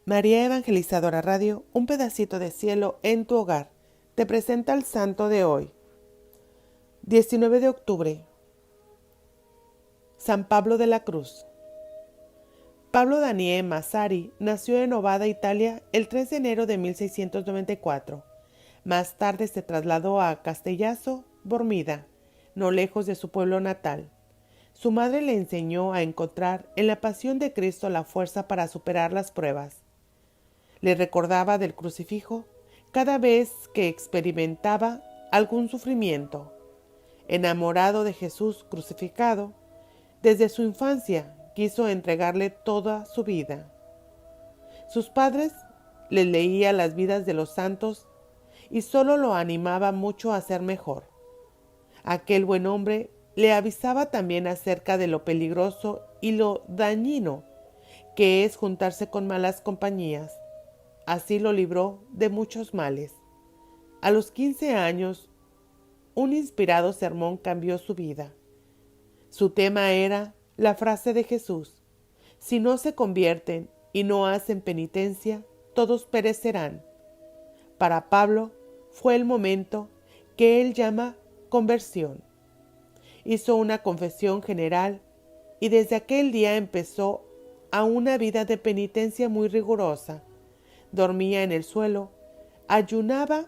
María Evangelizadora Radio, un pedacito de cielo en tu hogar, te presenta el santo de hoy, 19 de octubre, San Pablo de la Cruz. Pablo Daniele Massari nació en Novara, Italia, el 3 de enero de 1694. Más tarde se trasladó a Castellaso, Bormida, no lejos de su pueblo natal. Su madre le enseñó a encontrar en la pasión de Cristo la fuerza para superar las pruebas. Le recordaba del crucifijo cada vez que experimentaba algún sufrimiento. Enamorado de Jesús crucificado, desde su infancia quiso entregarle toda su vida. Sus padres les leía las vidas de los santos y solo lo animaba mucho a ser mejor. Aquel buen hombre le avisaba también acerca de lo peligroso y lo dañino que es juntarse con malas compañías. Así lo libró de muchos males. A los 15 años, un inspirado sermón cambió su vida. Su tema era la frase de Jesús: si no se convierten y no hacen penitencia, todos perecerán. Para Pablo fue el momento que él llama conversión. Hizo una confesión general y desde aquel día empezó a una vida de penitencia muy rigurosa. Dormía en el suelo, ayunaba,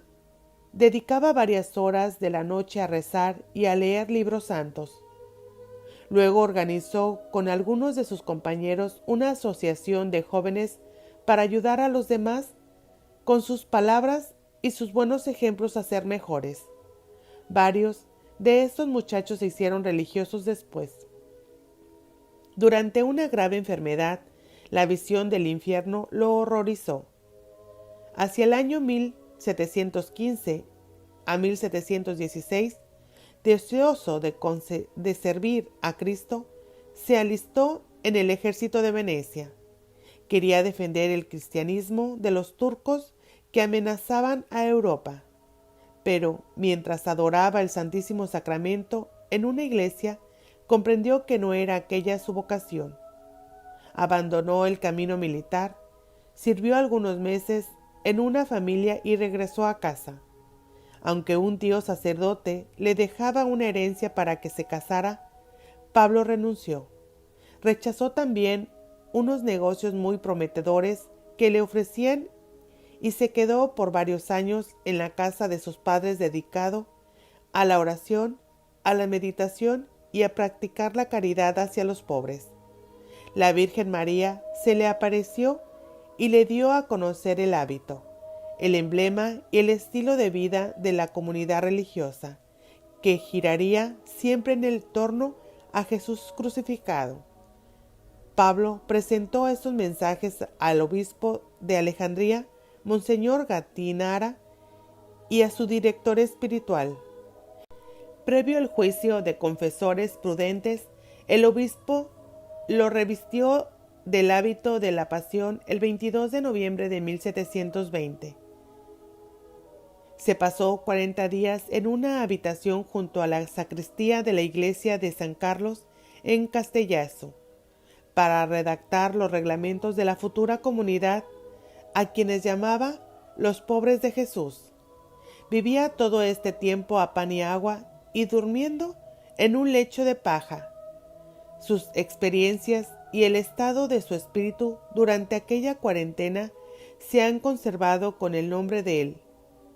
dedicaba varias horas de la noche a rezar y a leer libros santos. Luego organizó con algunos de sus compañeros una asociación de jóvenes para ayudar a los demás con sus palabras y sus buenos ejemplos a ser mejores. Varios de estos muchachos se hicieron religiosos después. Durante una grave enfermedad, la visión del infierno lo horrorizó. Hacia el año 1715 a 1716, deseoso de servir a Cristo, se alistó en el ejército de Venecia. Quería defender el cristianismo de los turcos que amenazaban a Europa. Pero mientras adoraba el Santísimo Sacramento en una iglesia, comprendió que no era aquella su vocación. Abandonó el camino militar, sirvió algunos meses en una familia y regresó a casa. Aunque un tío sacerdote le dejaba una herencia para que se casara, Pablo renunció. Rechazó también unos negocios muy prometedores que le ofrecían y se quedó por varios años en la casa de sus padres dedicado a la oración, a la meditación y a practicar la caridad hacia los pobres. La Virgen María se le apareció y le dio a conocer el hábito, el emblema y el estilo de vida de la comunidad religiosa, que giraría siempre en torno a Jesús crucificado. Pablo presentó estos mensajes al obispo de Alejandría, Monseñor Gattinara, y a su director espiritual. Previo al juicio de confesores prudentes, el obispo lo revistió del hábito de la pasión el 22 de noviembre de 1720. Se pasó 40 días en una habitación junto a la sacristía de la iglesia de San Carlos en Castellaso para redactar los reglamentos de la futura comunidad, a quienes llamaba los pobres de Jesús. Vivía todo este tiempo a pan y agua y durmiendo en un lecho de paja. Sus experiencias y el estado de su espíritu durante aquella cuarentena se han conservado con el nombre de él,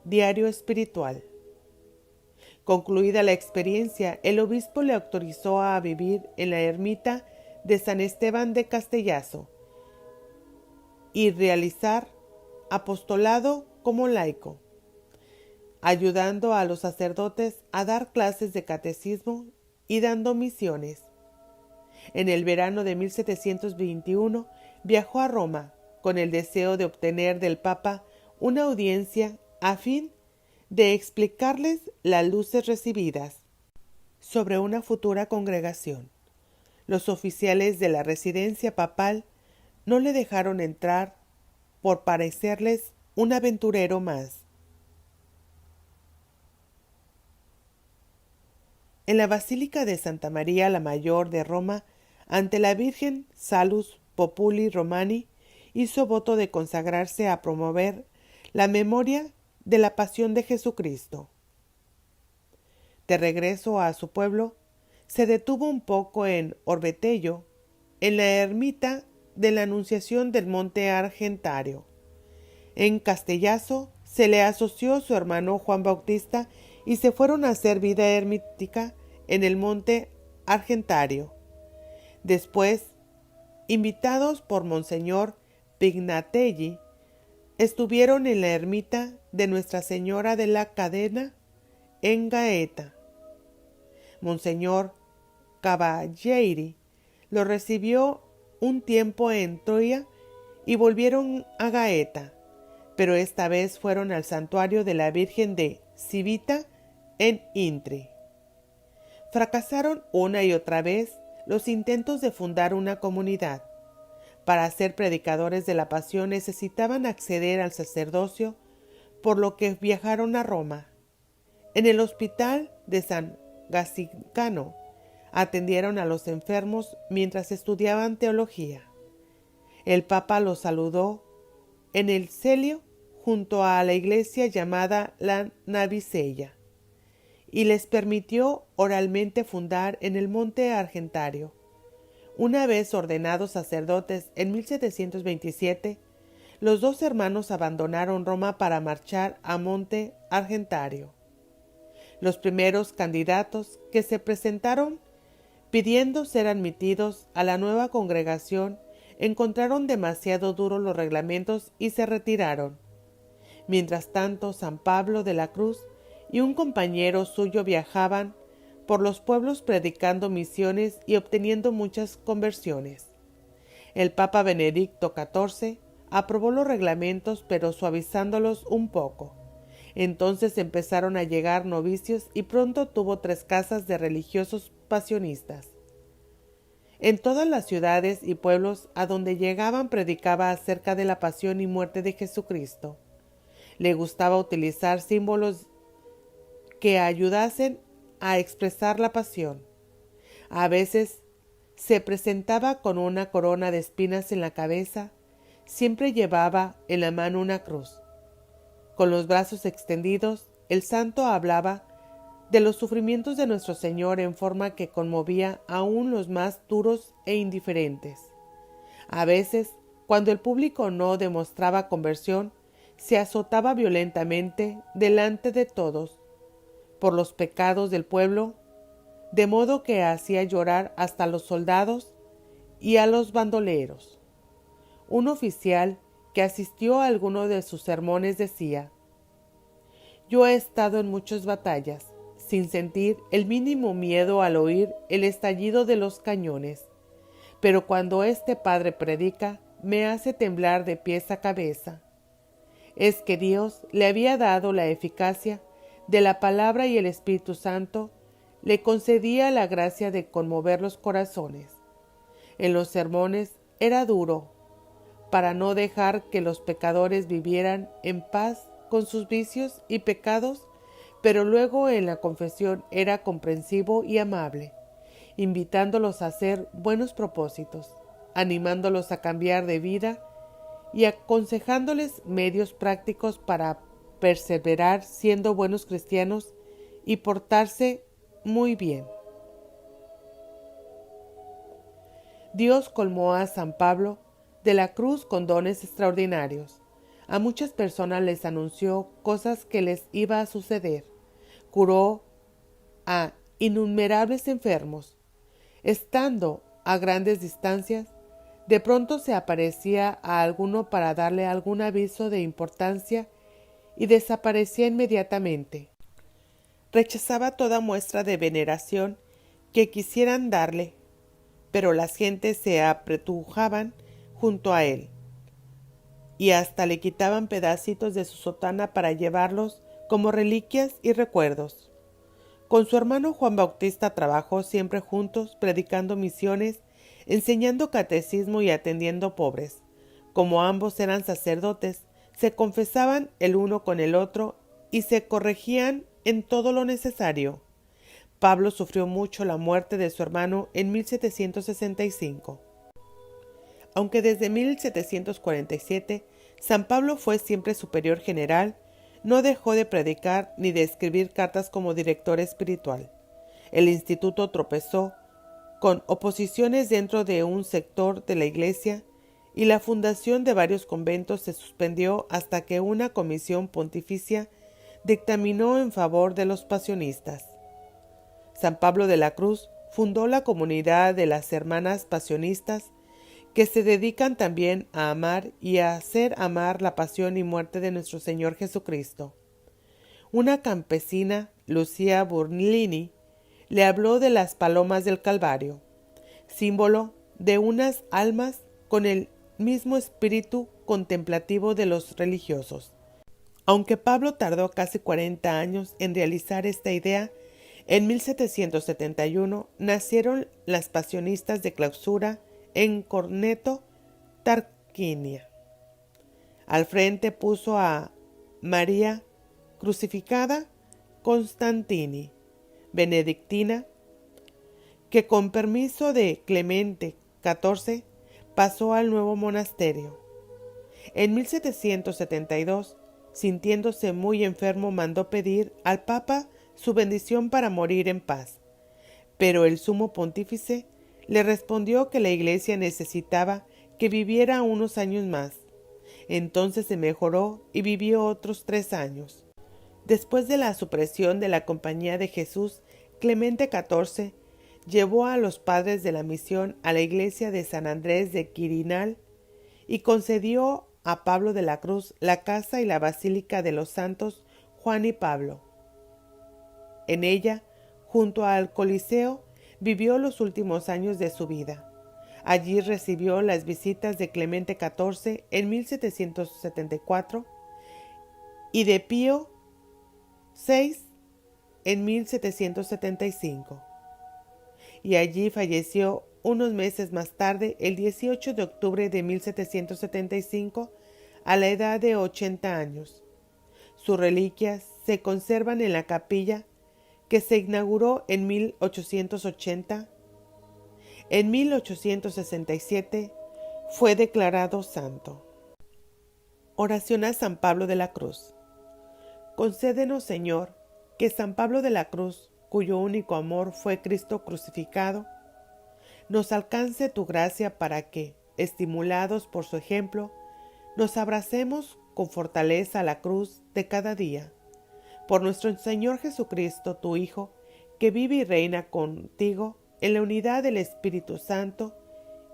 Diario Espiritual. Concluida la experiencia, el obispo le autorizó a vivir en la ermita de San Esteban de Castellaso y realizar apostolado como laico, ayudando a los sacerdotes a dar clases de catecismo y dando misiones. En el verano de 1721 viajó a Roma con el deseo de obtener del Papa una audiencia a fin de explicarles las luces recibidas sobre una futura congregación. Los oficiales de la residencia papal no le dejaron entrar por parecerles un aventurero más. En la Basílica de Santa María la Mayor de Roma, ante la Virgen Salus Populi Romani, hizo voto de consagrarse a promover la memoria de la pasión de Jesucristo. De regreso a su pueblo, se detuvo un poco en Orbetello, en la ermita de la Anunciación del Monte Argentario. En Castellazo se le asoció su hermano Juan Bautista y se fueron a hacer vida ermítica en el Monte Argentario. Después, invitados por Monseñor Pignatelli, estuvieron en la ermita de Nuestra Señora de la Cadena en Gaeta. Monseñor Cavalieri lo recibió un tiempo en Troya y volvieron a Gaeta, pero esta vez fueron al santuario de la Virgen de Civita en Intri. Fracasaron una y otra vez los intentos de fundar una comunidad. Para ser predicadores de la pasión necesitaban acceder al sacerdocio, por lo que viajaron a Roma. En el hospital de San Gasicano atendieron a los enfermos mientras estudiaban teología. El Papa los saludó en el celio junto a la iglesia llamada la Navicella y les permitió oralmente fundar en el Monte Argentario. Una vez ordenados sacerdotes en 1727, los dos hermanos abandonaron Roma para marchar a Monte Argentario. Los primeros candidatos que se presentaron pidiendo ser admitidos a la nueva congregación encontraron demasiado duros los reglamentos y se retiraron. Mientras tanto, San Pablo de la Cruz y un compañero suyo viajaban por los pueblos predicando misiones y obteniendo muchas conversiones. El Papa Benedicto XIV aprobó los reglamentos, pero suavizándolos un poco. Entonces empezaron a llegar novicios y pronto tuvo 3 casas de religiosos pasionistas. En todas las ciudades y pueblos a donde llegaban predicaba acerca de la pasión y muerte de Jesucristo. Le gustaba utilizar símbolos que ayudasen a expresar la pasión. A veces se presentaba con una corona de espinas en la cabeza, siempre llevaba en la mano una cruz. Con los brazos extendidos, el santo hablaba de los sufrimientos de nuestro Señor en forma que conmovía aún los más duros e indiferentes. A veces, cuando el público no demostraba conversión, se azotaba violentamente delante de todos por los pecados del pueblo, de modo que hacía llorar hasta a los soldados y a los bandoleros. Un oficial que asistió a alguno de sus sermones decía: «Yo he estado en muchas batallas, sin sentir el mínimo miedo al oír el estallido de los cañones, pero cuando este padre predica, me hace temblar de pies a cabeza». Es que Dios le había dado la eficacia de la palabra y el Espíritu Santo le concedía la gracia de conmover los corazones. En los sermones era duro, para no dejar que los pecadores vivieran en paz con sus vicios y pecados, pero luego en la confesión era comprensivo y amable, invitándolos a hacer buenos propósitos, animándolos a cambiar de vida y aconsejándoles medios prácticos para perseverar siendo buenos cristianos y portarse muy bien. Dios colmó a San Pablo de la Cruz con dones extraordinarios. A muchas personas les anunció cosas que les iba a suceder. Curó a innumerables enfermos. Estando a grandes distancias, de pronto se aparecía a alguno para darle algún aviso de importancia y desaparecía inmediatamente. Rechazaba toda muestra de veneración que quisieran darle, pero las gentes se apretujaban junto a él y hasta le quitaban pedacitos de su sotana para llevarlos como reliquias y recuerdos. Con su hermano Juan Bautista trabajó siempre juntos, predicando misiones, enseñando catecismo y atendiendo pobres. Como ambos eran sacerdotes, se confesaban el uno con el otro y se corregían en todo lo necesario. Pablo sufrió mucho la muerte de su hermano en 1765. Aunque desde 1747 San Pablo fue siempre superior general, no dejó de predicar ni de escribir cartas como director espiritual. El instituto tropezó con oposiciones dentro de un sector de la Iglesia y la fundación de varios conventos se suspendió hasta que una comisión pontificia dictaminó en favor de los pasionistas. San Pablo de la Cruz fundó la comunidad de las Hermanas Pasionistas, que se dedican también a amar y a hacer amar la pasión y muerte de nuestro Señor Jesucristo. Una campesina, Lucia Burnlini, le habló de las palomas del Calvario, símbolo de unas almas con el mismo espíritu contemplativo de los religiosos. Aunque Pablo tardó casi 40 años en realizar esta idea, en 1771 nacieron las Pasionistas de Clausura en Corneto, Tarquinia. Al frente puso a María Crucificada Constantini, benedictina, que con permiso de Clemente XIV pasó al nuevo monasterio. En 1772, sintiéndose muy enfermo, mandó pedir al Papa su bendición para morir en paz, pero el sumo pontífice le respondió que la Iglesia necesitaba que viviera unos años más. Entonces se mejoró y vivió otros 3 años. Después de la supresión de la Compañía de Jesús, Clemente XIV llevó a los padres de la misión a la iglesia de San Andrés de Quirinal y concedió a Pablo de la Cruz la casa y la basílica de los santos Juan y Pablo. En ella, junto al Coliseo, vivió los últimos años de su vida. Allí recibió las visitas de Clemente XIV en 1774 y de Pío VI en 1775. Y allí falleció unos meses más tarde, el 18 de octubre de 1775, a la edad de 80 años. Sus reliquias se conservan en la capilla que se inauguró en 1880. En 1867 fue declarado santo. Oración a San Pablo de la Cruz. Concédenos, Señor, que San Pablo de la Cruz, cuyo único amor fue Cristo crucificado, nos alcance tu gracia para que, estimulados por su ejemplo, nos abracemos con fortaleza a la cruz de cada día. Por nuestro Señor Jesucristo, tu Hijo, que vive y reina contigo en la unidad del Espíritu Santo,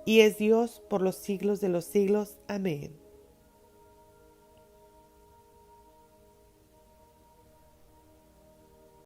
y es Dios por los siglos de los siglos. Amén.